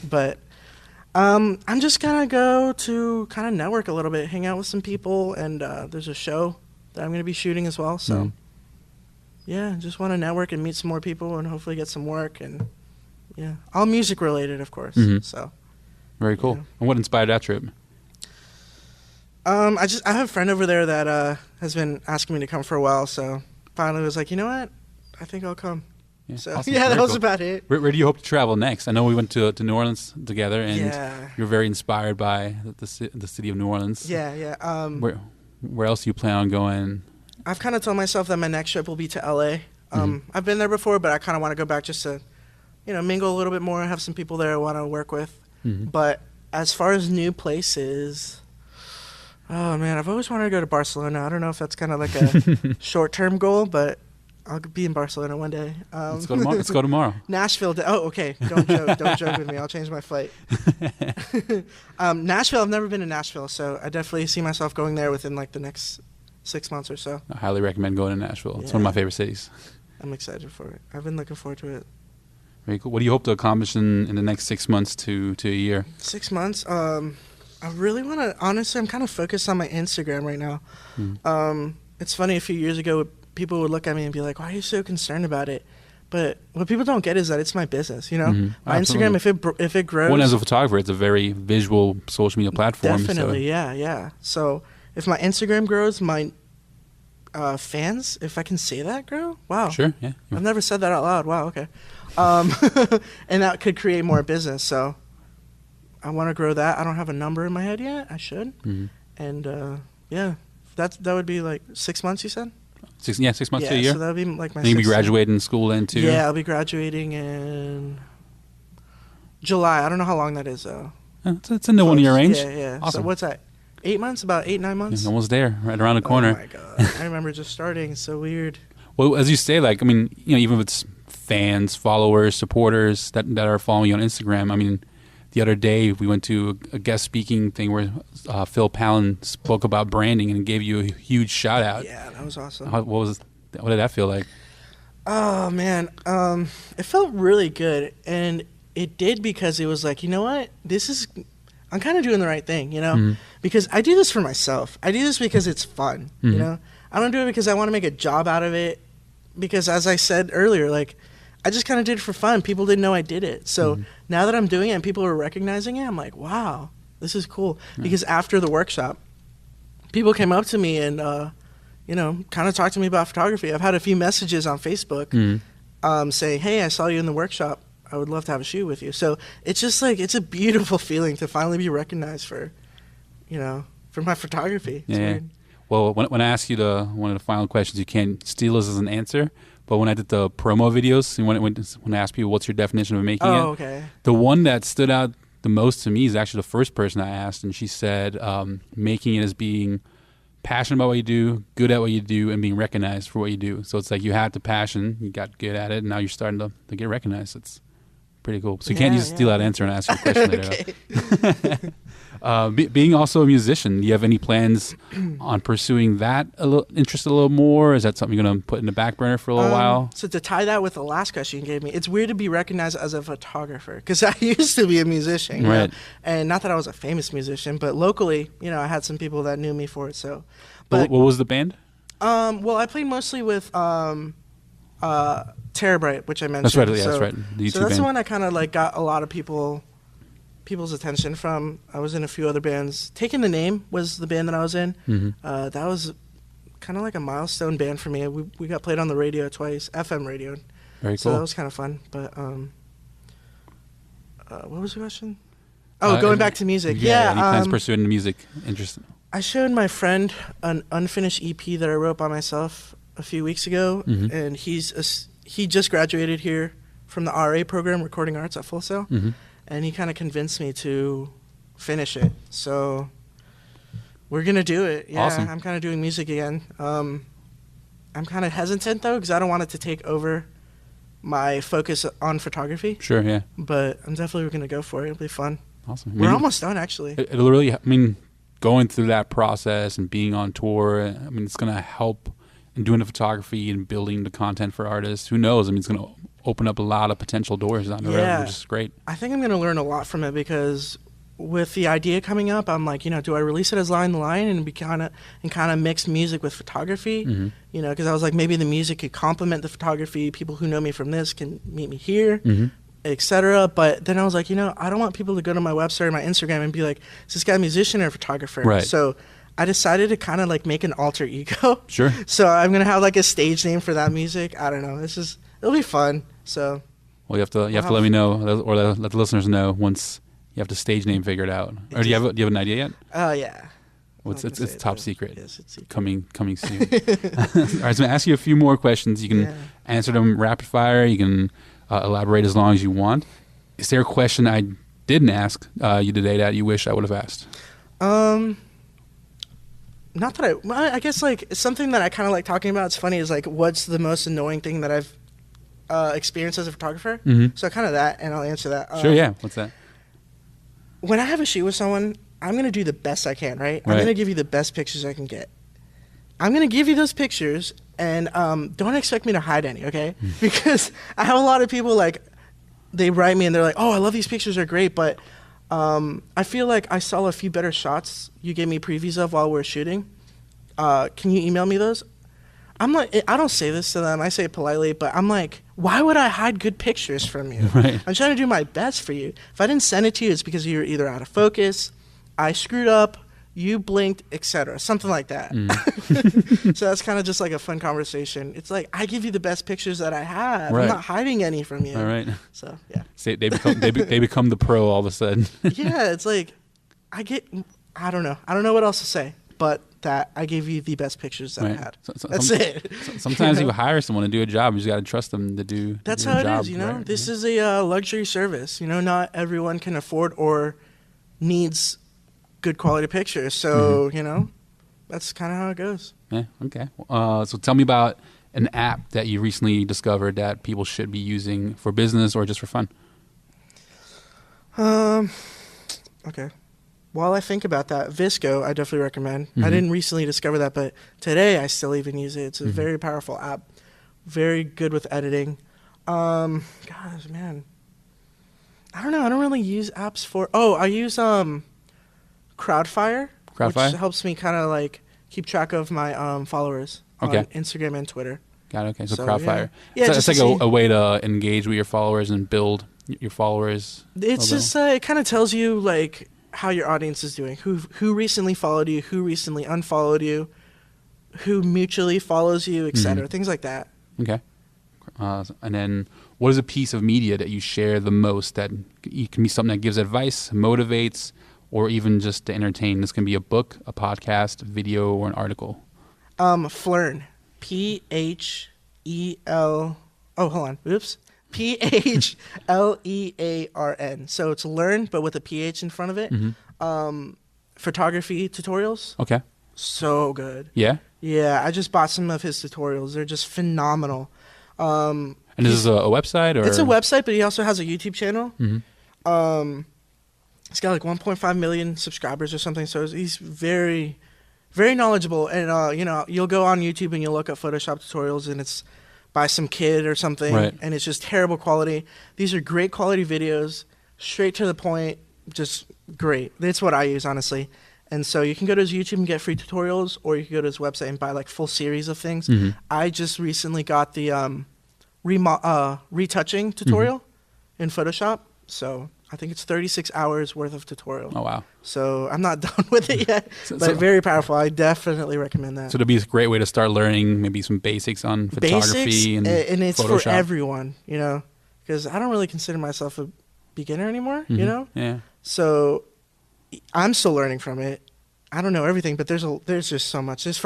But I'm just going to go to kind of network a little bit, hang out with some people, and there's a show that I'm going to be shooting as well. So, yeah, just want to network and meet some more people and hopefully get some work. And, yeah, all music related, of course. So, Very cool. Yeah. And what inspired that trip? I have a friend over there that has been asking me to come for a while, so finally was like, you know what? I think I'll come. Yeah, So awesome. yeah, Very that was cool. about it. Where do you hope to travel next? I know we went to New Orleans together, and Yeah. you're very inspired by the city of New Orleans. Yeah. Where else do you plan on going? I've kind of told myself that my next trip will be to LA. I've been there before, but I kind of want to go back just to, mingle a little bit more, have some people there I want to work with. But as far as new places, oh man, I've always wanted to go to Barcelona. I don't know if that's kind of like a short-term goal, but I'll be in Barcelona one day. Let's go tomorrow. Nashville. Oh, okay. Don't joke with me. I'll change my flight. Nashville. I've never been to Nashville, so I definitely see myself going there within like the next 6 months or so. I highly recommend going to Nashville. It's Yeah. one of my favorite cities. I'm excited for it. I've been looking forward to it. Very cool. What do you hope to accomplish in the next 6 months to a year? 6 months. I really want to. Honestly, I'm kind of focused on my Instagram right now. It's funny. A few years ago, people would look at me and be like, "Why are you so concerned about it?" But what people don't get is that it's my business. My Absolutely. Instagram, if it grows, One, as a photographer, it's a very visual social media platform. definitely, So. yeah. So if my Instagram grows, my fans, if I can say that, grow. Wow. Sure, yeah. I've never said that out loud. Wow. Okay. And that could create more business. So I want to grow that. I don't have a number in my head yet. I should. And yeah, that would be like 6 months. You said. 6 months to a year. So that would be like my. And you'll be 6th graduating school then too. Yeah, I'll be graduating in July. I don't know how long that is though. It's in the 1 year range. Yeah. Awesome. So what's that? 8 months? About 8-9 months. You're almost there, right around the corner. Oh my god! I remember just starting. It's so weird. Well, as you say, like, I mean, even if it's fans, followers, supporters that are following you on Instagram. I mean, the other day we went to a guest speaking thing where Phil Pallen spoke about branding and gave you a huge shout out. Yeah, that was awesome. What did that feel like? Oh man, it felt really good, and it did because it was like, you know what, I'm kind of doing the right thing, because I do this for myself. I do this because it's fun, I don't do it because I want to make a job out of it, because as I said earlier, like, I just kind of did it for fun. People didn't know I did it. So now that I'm doing it and people are recognizing it, I'm like, wow, this is cool. Because after the workshop, people came up to me and, kind of talked to me about photography. I've had a few messages on Facebook saying, hey, I saw you in the workshop. I would love to have a shoot with you. So it's just like, it's a beautiful feeling to finally be recognized for my photography. It's weird. Well, when I ask you one of the final questions, you can't steal this as an answer. But when I did the promo videos, and when I asked people what's your definition of making it, Okay. The one that stood out the most to me is actually the first person I asked, and she said making it as being passionate about what you do, good at what you do, and being recognized for what you do. So it's like you had the passion, you got good at it, and now you're starting to get recognized. It's pretty cool. So you can't just steal that answer and ask your question later. Being also a musician, do you have any plans on pursuing that interest a little more? Is that something you're going to put in the back burner for a little while? So to tie that with the last question you gave me, it's weird to be recognized as a photographer because I used to be a musician, right? And not that I was a famous musician, but locally, I had some people that knew me for it. So, but what was the band? Well, I played mostly with Terabyte, which I mentioned. That's right. Yeah, that's right. The YouTube so that's band. the one I kind of like got a lot of people's attention from. I was in a few other bands. Taking the Name was the band that I was in. That was kind of like a milestone band for me. We got played on the radio twice, FM radio. Very cool. So that was kind of fun. But what was the question? Oh, going back to music. Yeah. Any plans pursuing the music interest? I showed my friend an unfinished EP that I wrote by myself a few weeks ago, and he just graduated here from the RA program, Recording Arts at Full Sail. And he kind of convinced me to finish it. So we're going to do it. Yeah, awesome. I'm kind of doing music again. I'm kind of hesitant, though, because I don't want it to take over my focus on photography. Sure, yeah. But I'm definitely going to go for it. It'll be fun. Awesome. We're almost done, actually. It'll really, going through that process and being on tour, it's going to help in doing the photography and building the content for artists. Who knows? It's going to open up a lot of potential doors down the road, which is great. I think I'm going to learn a lot from it because with the idea coming up, I'm like, do I release it as Line the Line and be kind of mix music with photography? Because I was like, maybe the music could complement the photography. People who know me from this can meet me here. etc. But then I was like, I don't want people to go to my website or my Instagram and be like, is this guy a musician or a photographer? Right. So I decided to kind of like make an alter ego. Sure. So I'm going to have like a stage name for that music. I don't know. It'll be fun. So. Well, you have to let me know, or let the listeners know once you have the stage name figured out. Or do you have an idea yet? Oh, yeah. Well, it's top secret. Yes, it's secret. Coming soon. All right, so I'm going to ask you a few more questions. You can answer them rapid fire. You can elaborate as long as you want. Is there a question I didn't ask you today that you wish I would have asked? Not that I guess like something that I kind of like talking about. It's funny is like what's the most annoying thing that I've experienced as a photographer. Mm-hmm. So kind of that, and I'll answer that. Sure, yeah. What's that? When I have a shoot with someone, I'm going to do the best I can, right? I'm going to give you the best pictures I can get. I'm going to give you those pictures, and don't expect me to hide any, okay? Because I have a lot of people, like, they write me, and they're like, oh, I love these pictures, they're great, but I feel like I saw a few better shots you gave me previews of while we were shooting. Can you email me those? I'm like, I don't say this to them. I say it politely, but I'm like, why would I hide good pictures from you? Right. I'm trying to do my best for you. If I didn't send it to you, it's because you were either out of focus, I screwed up, you blinked, etc. Something like that. So that's kind of just like a fun conversation. It's like, I give you the best pictures that I have. Right. I'm not hiding any from you. All right. So, yeah. They become the pro all of a sudden. Yeah, it's like, I don't know. I don't know what else to say, but that I gave you the best pictures that I had. That's it. Sometimes you hire someone to do a job. You just got to trust them to do. That's do how a job, it is. right? This is a luxury service. Not everyone can afford or needs good quality pictures. So that's kind of how it goes. Yeah. Okay. So tell me about an app that you recently discovered that people should be using for business or just for fun. Okay. While I think about that, Visco, I definitely recommend. I didn't recently discover that, but today I still even use it. It's a very powerful app. Very good with editing. Gosh, man. I don't know. I don't really use apps for... Oh, I use Crowdfire, which helps me kind of like keep track of my followers on Instagram and Twitter. Got it. Okay, so Crowdfire. Yeah, so it's like a way to engage with your followers and build your followers. It's just it kind of tells you like how your audience is doing, who recently followed you, who recently unfollowed you, who mutually follows you, etc. Things like that. Okay. And then what is a piece of media that you share the most that it can be something that gives advice, motivates, or even just to entertain? This can be a book, a podcast, video, or an article. Flern. P-H-E-L... Oh, hold on. Oops. P-H-L-E-A-R-N. So it's learn, but with a P-H in front of it. Photography tutorials. Okay. So good. Yeah? Yeah, I just bought some of his tutorials. They're just phenomenal. And this is a website? Or? It's a website, but he also has a YouTube channel. He's got like 1.5 million subscribers or something, so he's very, very knowledgeable. And, you'll go on YouTube and you'll look at Photoshop tutorials, and it's by some kid or something, and it's just terrible quality. These are great quality videos, straight to the point, just great. That's what I use, honestly. And so you can go to his YouTube and get free tutorials, or you can go to his website and buy like full series of things. I just recently got the retouching tutorial in Photoshop, so I think it's 36 hours worth of tutorial. Oh, wow. So I'm not done with it yet, but very powerful. I definitely recommend that. So it'll be a great way to start learning maybe some basics on photography and it's Photoshop. For everyone, because I don't really consider myself a beginner anymore, Yeah. So I'm still learning from it. I don't know everything, but there's just so much. There's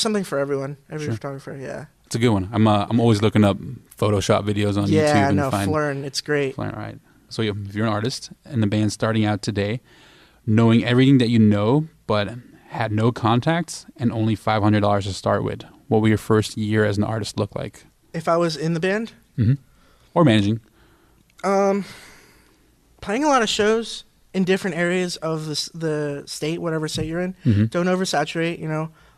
something for everyone, every photographer, yeah. It's a good one. I'm always looking up Photoshop videos on YouTube. Yeah, no, Flern, it's great. Flern, right. So if you're an artist and the band's starting out today, knowing everything that you know, but had no contacts and only $500 to start with, what would your first year as an artist look like? If I was in the band? Or managing? Playing a lot of shows in different areas of the state, whatever state you're in. Don't oversaturate,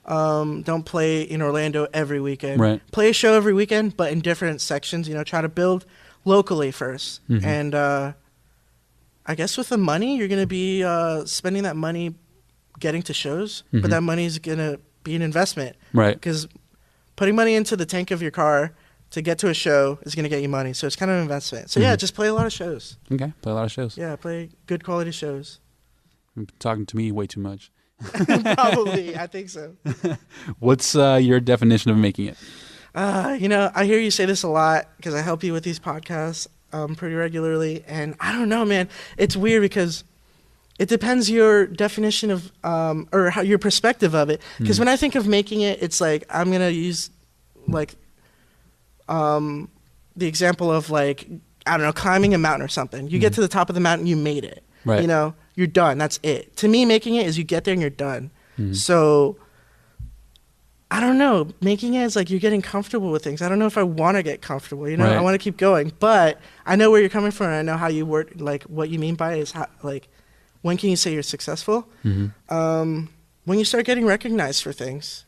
don't play in Orlando every weekend. Right. Play a show every weekend, but in different sections, try to build locally first. And I guess with the money, you're going to be spending that money getting to shows, but that money is going to be an investment. Right. Because putting money into the tank of your car to get to a show is going to get you money. So it's kind of an investment. So yeah, just play a lot of shows. Okay, play a lot of shows. Yeah, play good quality shows. You're talking to me way too much. Probably, I think so. What's your definition of making it? I hear you say this a lot because I help you with these podcasts pretty regularly. And I don't know, man. It's weird because it depends your definition of or how your perspective of it. Because when I think of making it, it's like I'm going to use like the example of like, I don't know, climbing a mountain or something. You get to the top of the mountain, you made it. Right. You know, you're done. That's it. To me, making it is you get there and you're done. So I don't know. Making it is like you're getting comfortable with things. I don't know if I want to get comfortable. You know, Right. I want to keep going. But I know where you're coming from. And I know how you work. Like what you mean by it is how, like, when can you say you're successful? When you start getting recognized for things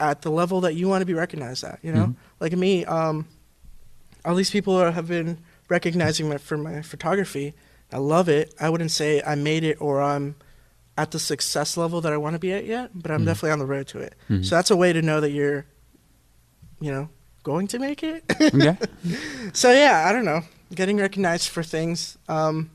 at the level that you want to be recognized at. You know, like me, all these people have been recognizing me for my photography. I love it. I wouldn't say I made it or I'm at the success level that I want to be at yet, but I'm definitely on the road to it. So that's a way to know that you're, going to make it. Okay. So yeah, I don't know. Getting recognized for things and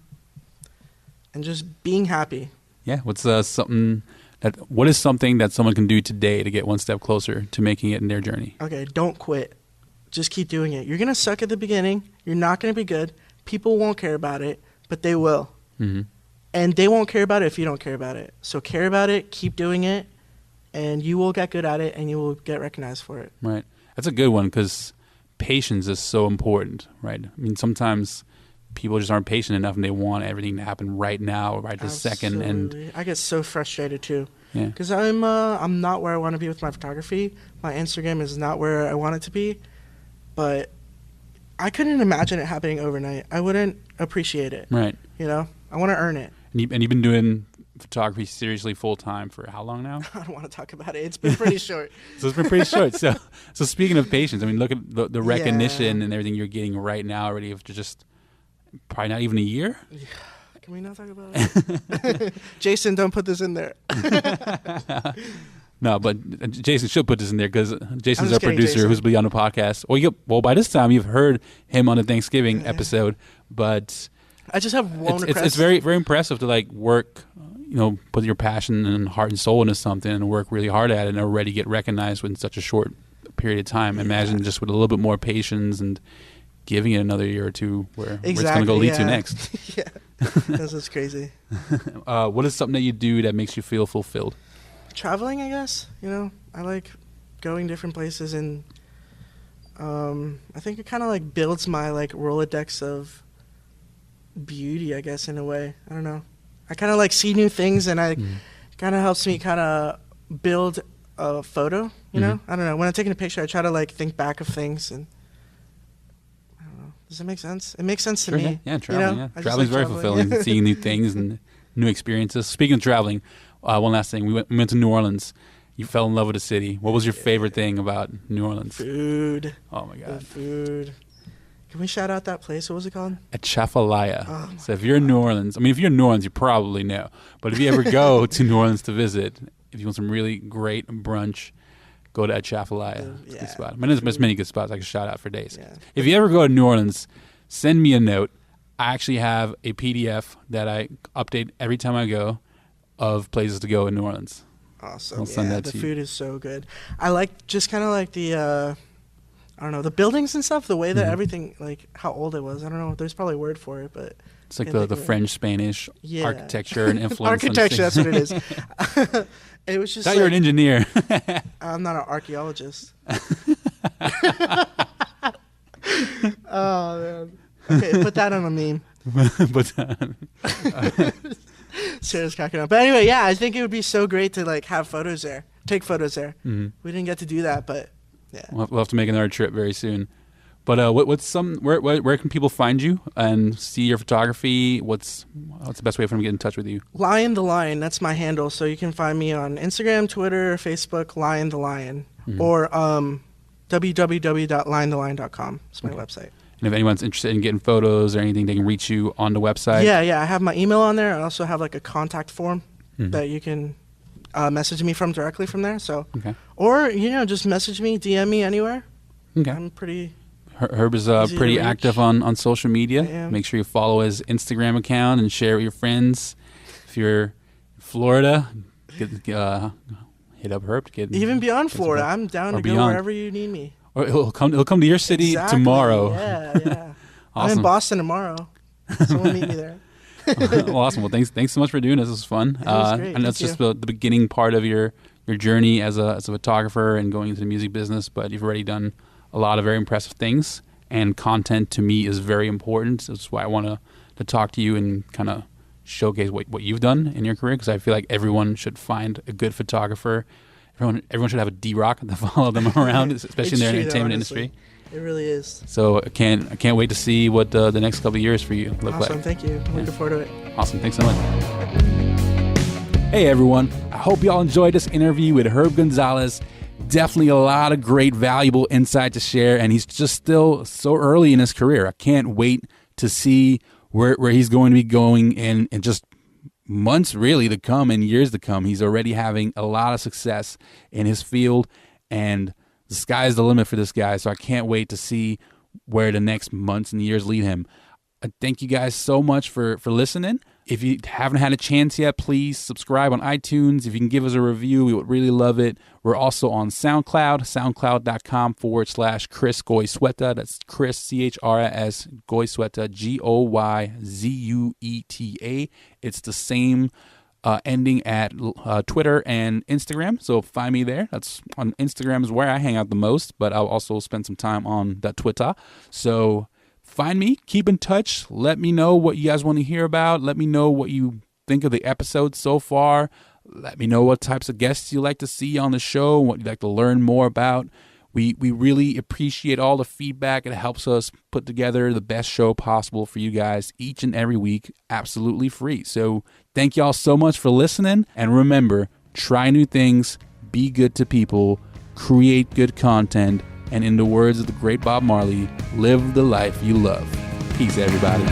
just being happy. Yeah. What is something that someone can do today to get one step closer to making it in their journey? Okay, don't quit. Just keep doing it. You're going to suck at the beginning. You're not going to be good. People won't care about it, but they will. And they won't care about it if you don't care about it. So care about it, keep doing it, and you will get good at it, and you will get recognized for it. Right. That's a good one because patience is so important, right? I mean, sometimes people just aren't patient enough and they want everything to happen right now, right this second. And I get so frustrated too. Yeah. Because I'm not where I want to be with my photography. My Instagram is not where I want it to be. But I couldn't imagine it happening overnight. I wouldn't appreciate it. Right. You know? I want to earn it. And you've been doing photography seriously full time for how long now? I don't want to talk about it. It's been pretty short. So it's been pretty short. So speaking of patience, I mean, look at the recognition and everything you're getting right now already after just probably not even a year. Can we not talk about it? Jason, don't put this in there. No, but Jason should put this in there because Jason's our kidding, producer Jason. who's been on the podcast. Well, by this time you've heard him on the Thanksgiving episode, but I just have one request. it's very, very impressive to like work, put your passion and heart and soul into something and work really hard at it and already get recognized within such a short period of time. Imagine just with a little bit more patience and giving it another year or two where it's going to go lead to next. Yeah, that's just crazy. What is something that you do that makes you feel fulfilled? Traveling, I guess. I like going different places, and I think it kind of like builds my like Rolodex of beauty, I guess, in a way. I don't know. I kind of like see new things, and I kind of helps me kind of build a photo. I don't know. When I'm taking a picture, I try to like think back of things, and I don't know. Does that make sense? It makes sense to me. Yeah, traveling. Yeah. I just Traveling's like very fulfilling. Seeing new things and new experiences. Speaking of traveling, one last thing. We went to New Orleans. You fell in love with the city. What was your favorite thing about New Orleans? Food. Oh my God. The food. Can we shout out that place? What was it called? Atchafalaya. Oh so if you're in New Orleans, if you're in New Orleans, you probably know. But if you ever go to New Orleans to visit, if you want some really great brunch, go to Atchafalaya. It's a good spot. There's many good spots I can shout out for days. Yeah. If you ever go to New Orleans, send me a note. I actually have a PDF that I update every time I go of places to go in New Orleans. Awesome. I'll send that the to you. food is so good. I like just kind of like the, I don't know, the buildings and stuff, the way that everything, like how old it was. I don't know. The's probably a word for it, but. It's like the French, Spanish architecture and influence. Architecture, that's what it is. It was just Thought you were an engineer. I'm not an archaeologist. Oh, man. Okay, put that on a meme. Sarah's cracking up. But anyway, yeah, I think it would be so great to like have photos there, take photos there. We didn't get to do that, but yeah. We'll have to make another trip very soon. But where can people find you and see your photography? What's the best way for them to get in touch with you? Lion the Lion, that's my handle. So you can find me on Instagram, Twitter, Facebook, Lion the Lion, or www.lionthelion.com. It's my website. And if anyone's interested in getting photos or anything, they can reach you on the website. Yeah. I have my email on there. I also have like a contact form that you can message me from directly from there. So, or just message me, DM me anywhere. Okay. I'm pretty Herb is Easy to pretty reach. active on social media. am. Make sure you follow his Instagram account and share it with your friends. If you're in Florida, hit up Herb to get Even beyond Florida, I'm down or to beyond. go wherever you need me. Or he'll come to your city Exactly. tomorrow. Yeah, yeah. I'm Awesome. in Boston tomorrow. Someone meet me there. Well, awesome. Well, thanks so much for doing this. This was fun. It was great. I know it's Thank just the beginning part of your journey as a photographer and going into the music business, but you've already done a lot of very impressive things. And content to me is very important. So that's why I want to talk to you and kind of showcase what you've done in your career, because I feel like everyone should find a good photographer. Everyone should have a D-Rock to follow them around, especially in the entertainment industry. It really is. So I can't wait to see what the next couple of years for you look like. Awesome. Thank you. I'm looking forward to it. Awesome. Thanks so much. Hey, everyone. I hope you all enjoyed this interview with Herb Gonzalez. Definitely a lot of great, valuable insight to share, and he's just still so early in his career. I can't wait to see where he's going to be going in just months really to come and years to come. He's already having a lot of success in his field, and the sky's the limit for this guy, so I can't wait to see where the next months and years lead him. I thank you guys so much for listening. If you haven't had a chance yet, please subscribe on iTunes. If you can give us a review, we would really love it. We're also on SoundCloud, soundcloud.com/Chris Goyzueta. That's Chris, C-H-R-S, Goyzueta, G-O-Y-Z-U-E-T-A. It's the same ending at Twitter and Instagram, so find me there. That's on Instagram is where I hang out the most, but I'll also spend some time on that Twitter. So find me, keep in touch. Let me know what you guys want to hear about. Let me know what you think of the episode so far. Let me know what types of guests you like to see on the show, what you'd like to learn more about. We really appreciate all the feedback. It helps us put together the best show possible for you guys each and every week, absolutely free. So thank you all so much for listening. And remember, try new things, be good to people, create good content, and in the words of the great Bob Marley, live the life you love. Peace, everybody.